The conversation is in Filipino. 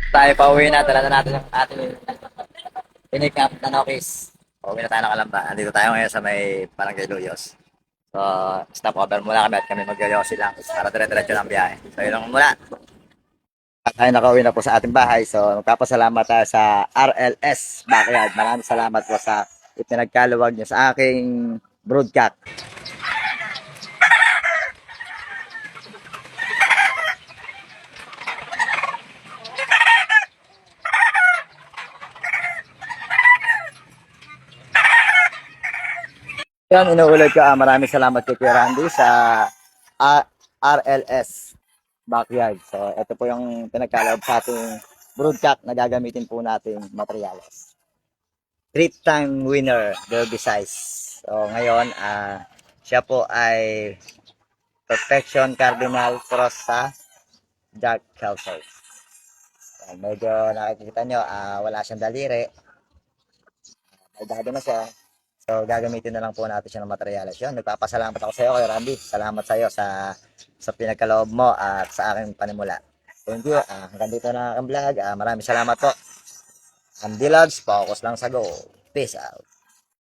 Tayo pauwi na, dala na natin yung ating pinik up na Nokis. Pauwi na tayo ng Kalamba. Andito tayo ngayon sa may Barangay Luyos. So, stop over muna kami at kami magyoyosi lang para dire-diretso ng biyahe. So, yun lang muna. At tayo nakauwi na po sa ating bahay. So, magpapasalamat tayo sa RLS Backyard. Maraming salamat po sa ipinagkaluwag niyo sa aking broadcast. Yan, inuulit ko, maraming salamat kay Kuya Randy sa RLS Backyard. So, ito po yung pinagkaloob sa ating broadcast na gagamitin po nating materials. Three-time winner, Derby size. So, ngayon, siya po ay Perfection Cardinal Cross sa Jack Kelso. Medyo nakikita nyo, wala siyang daliri. May dado na siya. So, gagamitin na lang po natin siya ng materyales. Yun, nagpapasalamat ako sa iyo, Kuya Randy. Salamat sa iyo sa pinagkaloob mo at sa aking panimula. Thank you. Hanggang dito na ang vlog. Maraming salamat po. Ang Dilogs, focus lang sa goal. Peace out.